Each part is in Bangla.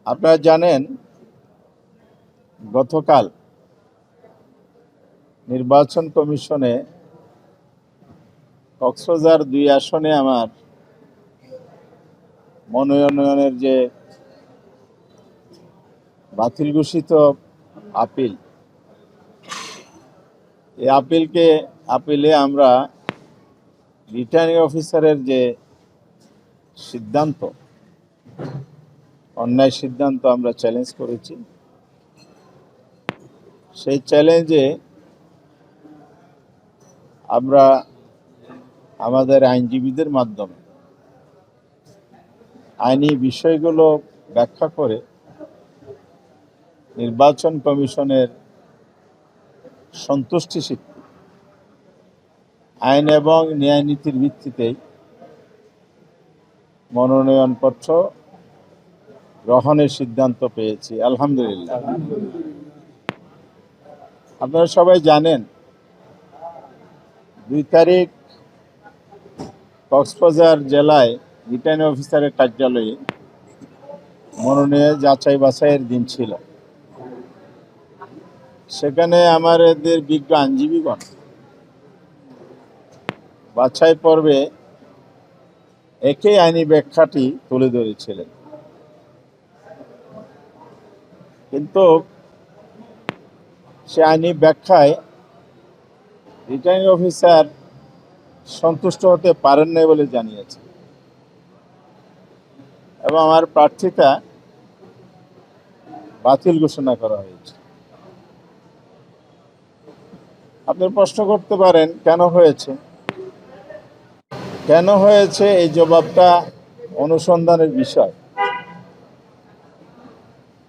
আপনারা জানেন গতকাল নির্বাচন কমিশনে কক্সবাজার ২ আসনে আমার মনোনয়নের যে বাতিল ঘোষিত আপিল, এই আপিলে আমরা রিটার্নিং অফিসারের যে সিদ্ধান্ত, অন্যায় সিদ্ধান্ত আমরা চ্যালেঞ্জ করেছি। সেই চ্যালেঞ্জে আমরা আমাদের আইনজীবীদের মাধ্যমে আইনি বিষয়গুলো ব্যাখ্যা করে নির্বাচন কমিশনের সন্তুষ্টি ভিত্তিক আইন এবং ন্যায় নীতির ভিত্তিতেই মনোনয়নপত্র গ্রহণের সিদ্ধান্ত পেয়েছি, আলহামদুলিল্লাহ। আপনারা সবাই জানেন ২ তারিখ কক্সবাজার জেলায় রিটার্নিং অফিসারের কার্যালয়ে মনোনয়ন যাচাই বাছাইয়ের দিন ছিল। সেখানে আমাদের বিজ্ঞ আইনজীবীগণ বাছাই পর্বে একই আইনি ব্যাখ্যাটি তুলে ধরেছিলেন, কিন্তু সে আইনি ব্যাখ্যায় রিটার্নিং অফিসার সন্তুষ্ট হতে পারেন নাই বলে জানিয়েছে এবং আমার প্রার্থিতা বাতিল ঘোষণা করা হয়েছে। আপনি প্রশ্ন করতে পারেন কেন হয়েছে এই জবাবটা অনুসন্ধানের বিষয়।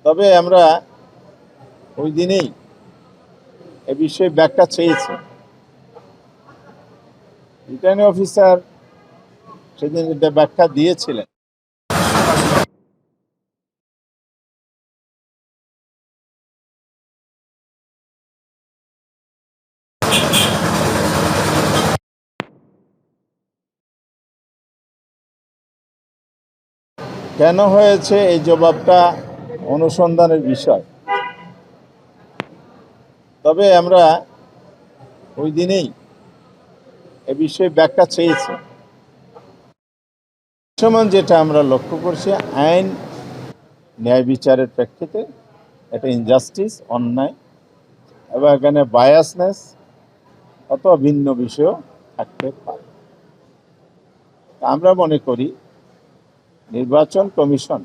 তবে আমরা ওই দিনেই এ বিষয়ে ব্যাখ্যা চেয়েছি। রিটার্নিং অফিসার সেদিন এটা ব্যাখ্যা দিয়েছিলেন। কেন হয়েছে এই জবাবটা অনুসন্ধানের বিষয়। তবে আমরা ওই দিনেই এ বিষয়ে ব্যাখ্যা চেয়েছি। বর্তমান যেটা আমরা লক্ষ্য করছি, আইন ন্যায় বিচারের প্রেক্ষিতে এটা ইনজাস্টিস, অন্যায় এবং এখানে বায়াসনেস অথবা ভিন্ন বিষয় থাকতে পারে। আমরা মনে করি নির্বাচন কমিশন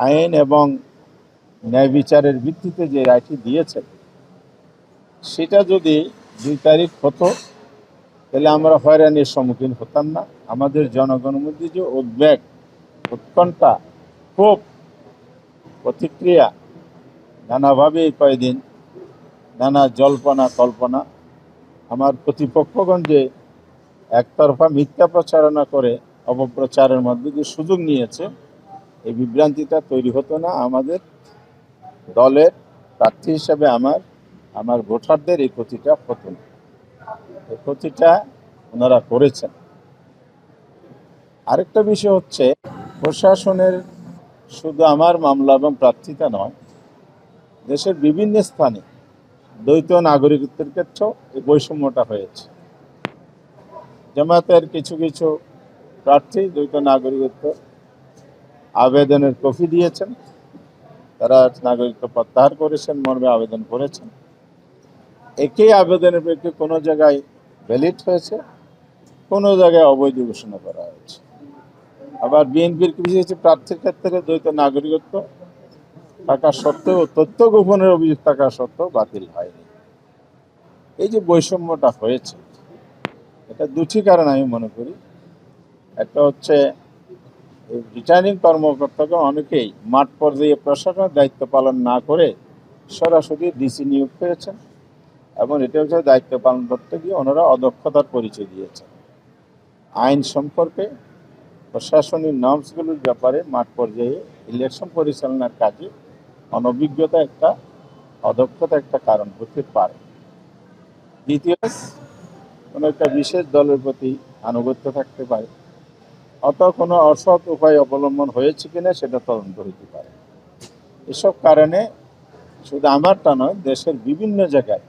আইন এবং ন্যায় বিচারের ভিত্তিতে যে রায়টি দিয়েছে, সেটা যদি ২ তারিখ হতো তাহলে আমরা হয়রানির সম্মুখীন হতাম না। আমাদের জনগণের মধ্যে যে উদ্বেগ, উৎকণ্ঠা, ক্ষোভ, প্রতিক্রিয়া নানাভাবে কয়েকদিন নানা জল্পনা কল্পনা, আমার প্রতিপক্ষগণ যে একতরফা মিথ্যা প্রচারণা করে অপপ্রচারের মধ্যে যে সুযোগ নিয়েছে, এই বিভ্রান্তিটা তৈরি হতো না। আমাদের দলের প্রার্থী হিসাবে আমার ভোটারদের এই ক্ষতিটা হতো না। এই ক্ষতিটা ওনারা করেছেন। আরেকটা বিষয় হচ্ছে, প্রশাসনের শুধু আমার মামলা এবং প্রার্থিতা নয়, দেশের বিভিন্ন স্থানে দ্বৈত নাগরিকত্বের ক্ষেত্রেও এই বৈষম্যটা হয়েছে। জামায়াতের কিছু কিছু প্রার্থী দ্বৈত নাগরিকত্ব আবেদনের কপি দিয়েছেন, তারা নাগরিকত্ব প্রত্যাহার করেছেন, মর্মে আবেদন করেছেন। একই আবেদনের প্রেক্ষিতে কোনো জায়গায় ভ্যালিড হয়েছে, কোনো জায়গায় অবৈধ ঘোষণা করা হয়েছে। আবার বিএনপির কিছু কিছু প্রার্থীর ক্ষেত্রে দ্বৈত নাগরিকত্ব থাকা সত্ত্বেও, তথ্য গোপনের অভিযোগ থাকা সত্ত্বেও বাতিল হয়নি। এই যে বৈষম্যটা হয়েছে, এটা দুটি কারণ আমি মনে করি। একটা হচ্ছে রিটার্নিং কর্মকর্তাকে অনেকেই মাঠ পর্যায়ে প্রশাসনের দায়িত্ব পালন না করে সরাসরি ডিসি নিয়োগ পেয়েছেন এবং এটা হচ্ছে দায়িত্ব পালন করতে গিয়ে ওনারা অদক্ষতার পরিচয় দিয়েছেন। আইন সম্পর্কে প্রশাসনিক নর্মসগুলোর ব্যাপারে মাঠ পর্যায়ে ইলেকশন পরিচালনার কাজে অনভিজ্ঞতা একটা, অদক্ষতা একটা কারণ হতে পারে। দ্বিতীয়, কোনো একটা বিশেষ দলের প্রতি আনুগত্য থাকতে পারে। অত কোনো অসৎ উপায় অবলম্বন হয়েছে কিনা সেটা তদন্ত হইতে পারে। এসব কারণে শুধু আমারটা নয়, দেশের বিভিন্ন জায়গায়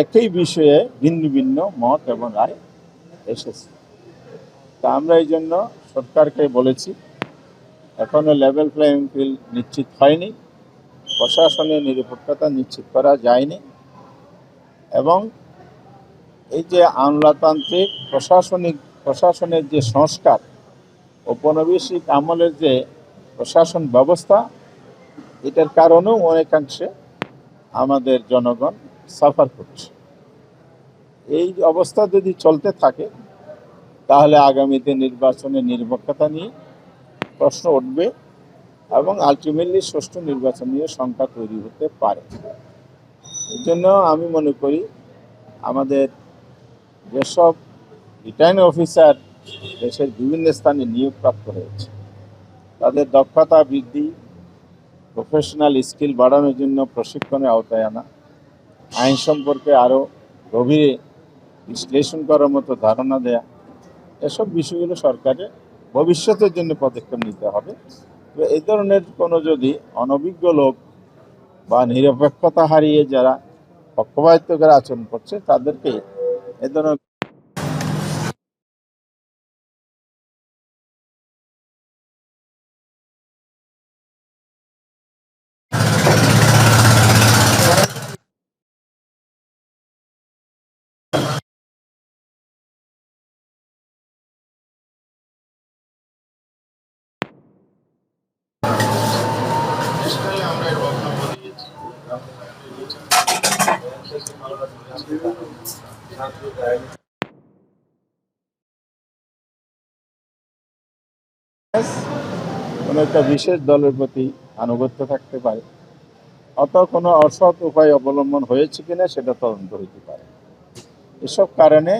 একই বিষয়ে ভিন্ন ভিন্ন মত এবং রায় এসেছে। তা আমরা এই জন্য সরকারকে বলেছি, এখনো লেভেল প্লেইং ফিল্ড নিশ্চিত হয়নি, প্রশাসনের নিরপেক্ষতা নিশ্চিত করা যায়নি, এবং এই যে আমলাতান্ত্রিক প্রশাসনের যে সংস্কার, ঔপনিবেশিক আমলের যে প্রশাসন ব্যবস্থা, এটার কারণেও অনেকাংশে আমাদের জনগণ সাফার করছে। এই অবস্থা যদি চলতে থাকে তাহলে আগামীতে নির্বাচনের নিরপেক্ষতা নিয়ে প্রশ্ন উঠবে এবং আলটিমেটলি সুষ্ঠু নির্বাচন নিয়ে শঙ্কা তৈরি হতে পারে। এই জন্য আমি মনে করি আমাদের যেসব রিটার্নিং অফিসার দেশের বিভিন্ন স্থানে নিয়োগপ্রাপ্ত হয়েছে, তাদের দক্ষতা বৃদ্ধি, প্রফেশনাল স্কিল বাড়ানোর জন্য প্রশিক্ষণের আওতায় আনা, আইন সম্পর্কে আরও গভীরে বিশ্লেষণ করার মতো ধারণা দেয়া, এসব বিষয়গুলো সরকারের ভবিষ্যতের জন্য পদক্ষেপ নিতে হবে। তো এই ধরনের কোনো যদি অনভিজ্ঞ লোক বা নিরপেক্ষতা হারিয়ে যারা পক্ষপাতিত্বের আচরণ করছে, তাদেরকে এ ধরনের কোনো একটা বিশেষ দলের প্রতি আনুগত্য থাকতে পারে, অত কোনো অসৎ উপায় অবলম্বন হয়েছে কিনা সেটা তদন্ত হইতে পারে। এসব কারণে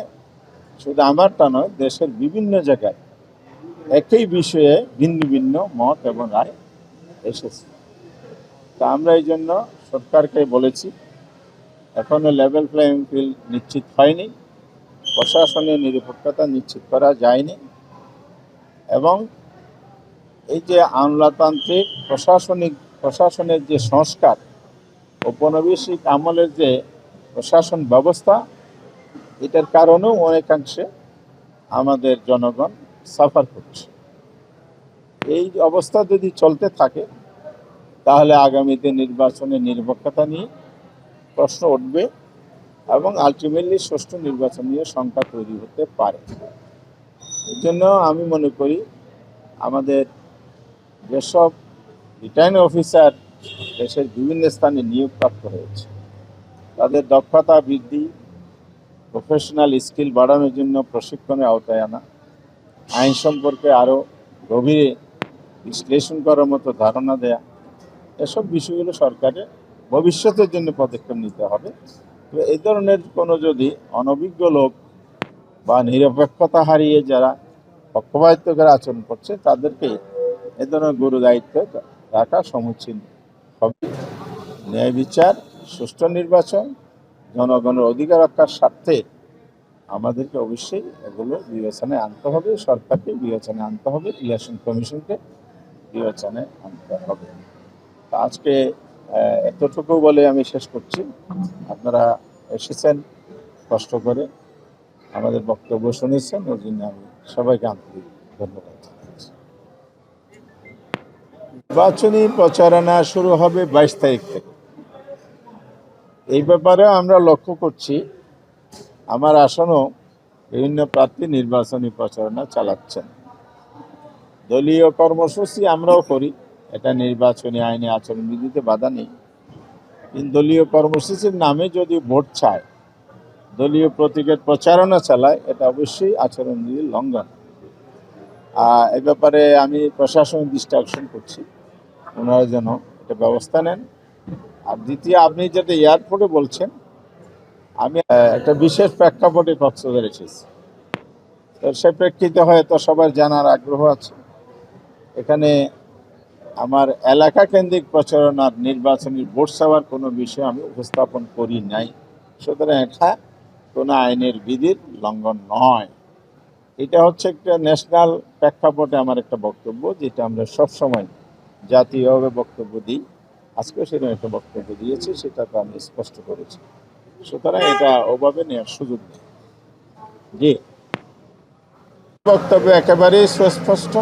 শুধু আমারটা নয়, দেশের বিভিন্ন জায়গায় একই বিষয়ে ভিন্ন ভিন্ন মত এবং রায় এসেছে। তা আমরা এই জন্য সরকারকে বলেছি, এখনো লেভেল প্লেইং ফিল্ড নিশ্চিত হয়নি, প্রশাসনের নিরপেক্ষতা নিশ্চিত করা যায়নি, এবং এই যে আমলাতান্ত্রিক প্রশাসনের যে সংস্কার, ঔপনিবেশিক আমলের যে প্রশাসন ব্যবস্থা, এটার কারণেও অনেকাংশে আমাদের জনগণ সাফার করছে। এই অবস্থা যদি চলতে থাকে তাহলে আগামীতে নির্বাচনের নিরপেক্ষতা নিয়ে প্রশ্ন উঠবে এবং আলটিমেটলি সুষ্ঠু নির্বাচন নিয়ে শঙ্কা তৈরি হতে পারে। এই জন্য আমি মনে করি আমাদের যেসব রিটার্নিং অফিসার দেশের বিভিন্ন স্থানে নিয়োগপ্রাপ্ত হয়েছে, তাদের দক্ষতা বৃদ্ধি, প্রফেশনাল স্কিল বাড়ানোর জন্য প্রশিক্ষণের আওতায় আনা, আইন সম্পর্কে আরও গভীরে বিশ্লেষণ করার মতো ধারণা দেয়া, এসব বিষয়গুলো সরকারের ভবিষ্যতের জন্য পদক্ষেপ নিতে হবে। তো এই ধরনের কোনো যদি অনভিজ্ঞ লোক বা নিরপেক্ষতা হারিয়ে যারা পক্ষপাতিত্বের আচরণ করছে, তাদেরকে এ ধরনের গুরু দায়িত্ব রাখা সমীচীন হবে। ন্যায় বিচার, সুষ্ঠু নির্বাচন, জনগণের অধিকার রক্ষার স্বার্থে আমাদেরকে অবশ্যই এগুলো বিবেচনায় আনতে হবে, সরকারকে বিবেচনায় আনতে হবে, ইলেকশন কমিশনকে বিবেচনায় আনতে হবে। আজকে এতটুকু বলে আমি শেষ করছি। আপনারা এসেছেন কষ্ট করে, আমাদের বক্তব্য শুনেছেন, ওই জন্য আমি সবাইকে আন্তরিক ধন্যবাদ জানাচ্ছি। নির্বাচনী প্রচারণা শুরু হবে 22 তারিখ থেকে। এই ব্যাপারে আমরা লক্ষ্য করছি আমার আসনও বিভিন্ন প্রার্থী নির্বাচনী প্রচারণা চালাচ্ছেন। দলীয় কর্মসূচি আমরাও করি, এটা নির্বাচনী আইনে আচরণবিধিতে বাধা নেই, কিন্তু দলীয় কর্মসূচির নামে যদি ভোট চায়, দলীয় প্রতীকের প্রচারণা চালায়, এটা অবশ্যই আচরণবিধির লঙ্ঘন। এ ব্যাপারে আমি প্রশাসনের দৃষ্টি আকর্ষণ করছি, ওনারা যেন এটা ব্যবস্থা নেন। আর দ্বিতীয়, আপনি যেটা এয়ারপোর্টে বলছেন, আমি একটা বিশেষ প্রেক্ষাপটে কক্সবাজার এসেছি, তো সে প্রেক্ষিতে হয়তো সবার জানার আগ্রহ আছে। এখানে আমার এলাকা কেন্দ্রিক প্রচারণার নির্বাচনী ভোট চাওয়ার কোনো বিষয় আমি উপস্থাপন করি নাই, সুতরাং এটা কোনো আইনের বিধির লঙ্ঘন নয়। এটা হচ্ছে একটা ন্যাশনাল প্রেক্ষাপটে আমার একটা বক্তব্য, যেটা আমরা সবসময় জাতীয়ভাবে বক্তব্য দিই। আজকেও সেরকম একটা বক্তব্য দিয়েছি, সেটা তো আমি স্পষ্ট করেছি। সুতরাং এটা ওভাবে নেওয়ার সুযোগ নেই। জি, বক্তব্য একেবারেই সুস্পষ্ট।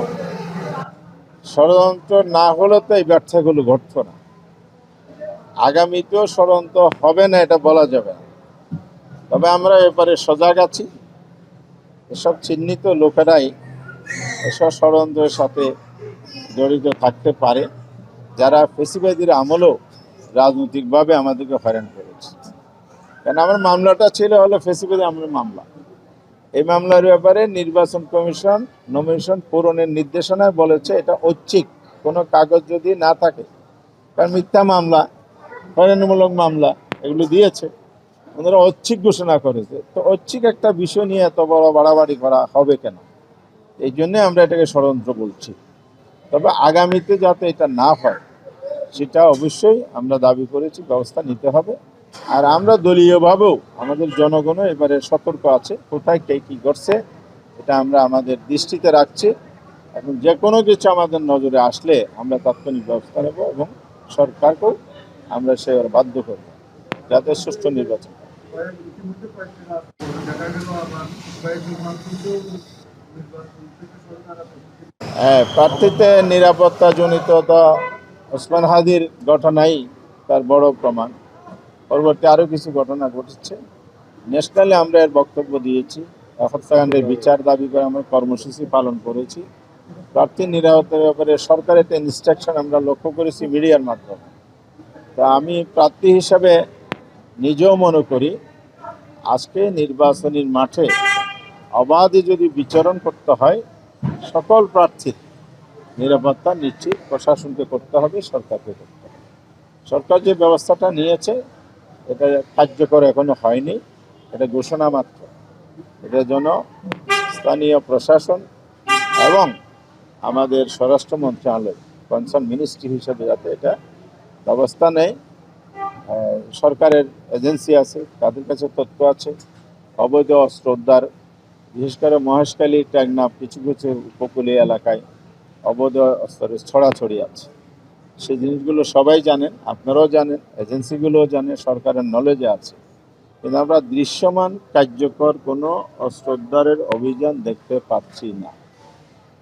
ষড়যন্ত্র না হলে তো এই ব্যর্থগুলো ঘটতো না। আগামীতেও ষড়যন্ত্র হবে না এটা বলা যাবে না, তবে আমরা এবারে সজাগ আছি। এসব চিহ্নিত লোকেরাই এসব ষড়যন্ত্রের সাথে জড়িত থাকতে পারে, যারা ফেসিবাদীর আমলেও রাজনৈতিকভাবে আমাদেরকে হয়রান করেছে। কারণ আমার মামলাটা ছিল হলো ফেসিবাদী আমলের মামলা। এই মামলার ব্যাপারে নির্বাচন কমিশন নমিনেশন পূরণের নির্দেশনায় বলেছে এটা ঐচ্ছিক, কোনো কাগজ যদি না থাকে, কারণ মিথ্যা মামলা, হয়রানিমূলক মামলা এগুলো দিয়েছে, ওনারা ঐচ্ছিক ঘোষণা করেছে। তো ঐচ্ছিক একটা বিষয় নিয়ে এত বড় বাড়াবাড়ি করা হবে কেন? এই জন্যে আমরা এটাকে ষড়যন্ত্র বলছি। তবে আগামীতে যাতে এটা না হয় সেটা অবশ্যই আমরা দাবি করেছি, ব্যবস্থা নিতে হবে। আর আমরা দলীয়ভাবেও আমাদের জনগণও এবারে সতর্ক আছে, কোথায় কে কী করছে এটা আমরা আমাদের দৃষ্টিতে রাখছি। এখন যে কোনো কিছু আমাদের নজরে আসলে আমরা তাৎক্ষণিক ব্যবস্থা নেব এবং সরকারকেও আমরা সে বাধ্য করব যাতে সুষ্ঠু নির্বাচন হয়। হ্যাঁ, প্রার্থীতে নিরাপত্তাজনিত তো ওসমান হাদির ঘটনাই তার বড় প্রমাণ। পরবর্তী আরও কিছু ঘটনা ঘটেছে। ন্যাশনালে আমরা এর বক্তব্য দিয়েছি, হত্যাকাণ্ডের বিচার দাবি করে আমরা কর্মসূচি পালন করেছি। প্রার্থীর নিরাপত্তার ব্যাপারে সরকারের একটা ইনস্ট্রাকশন আমরা লক্ষ্য করেছি মিডিয়ার মাধ্যমে। তা আমি প্রার্থী হিসাবে নিজেও মনে করি আজকে নির্বাচনী মাঠে অবাধে যদি বিচরণ করতে হয়, সকল প্রার্থীর নিরাপত্তা নিশ্চিত প্রশাসনকে করতে হবে, সরকারকে করতে হবে। সরকার যে ব্যবস্থাটা নিয়েছে এটা কার্যকর এখনো হয়নি, এটা ঘোষণা মাত্র। এটার জন্য স্থানীয় প্রশাসন এবং আমাদের স্বরাষ্ট্র মন্ত্রণালয় কনসার্ন মিনিস্ট্রি হিসেবে যাতে এটা ব্যবস্থা নেয়। সরকারের এজেন্সি আছে, তাদের কাছে তথ্য আছে, অবৈধ অস্ত্র উদ্ধার, বিশেষ করে মহেশখালী, টেকনাফ কিছু কিছু উপকূলীয় এলাকায় অবৈধ অস্ত্রের ছড়াছড়ি আছে। সেই জিনিসগুলো সবাই জানেন, আপনারাও জানেন, এজেন্সিগুলোও জানে, সরকারের নলেজে আছে। কিন্তু আমরা দৃশ্যমান কার্যকর কোনো অস্ত্র উদ্ধারের অভিযান দেখতে পাচ্ছি না।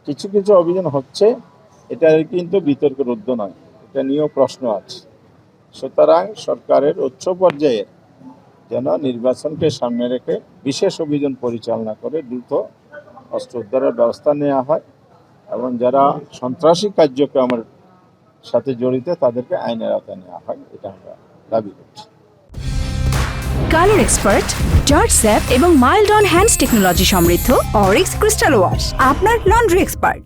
কিছু কিছু অভিযান হচ্ছে, এটা কিন্তু বিতর্কের ঊর্ধ্ব নয়, এটা নিয়েও প্রশ্ন আছে। সুতরাং সরকারের উচ্চ পর্যায়ে যেন নির্বাচনকে সামনে রেখে বিশেষ অভিযান পরিচালনা করে দ্রুত অস্ত্র উদ্ধারের ব্যবস্থা নেওয়া হয় এবং যারা সন্ত্রাসী কার্যক্রমের সাথে জড়িত তাদেরকে আইনের আওতায় নেওয়া হয়, এটা আমরা দাবি করছি। কালার এক্সপার্ট, জর্জ স্যাপ এবং মাইল্ড অন হ্যান্ডস টেকনোলজি সমৃদ্ধ অরিক্স ক্রিস্টাল ওয়াশ আপনার লন্ড্রি এক্সপার্ট।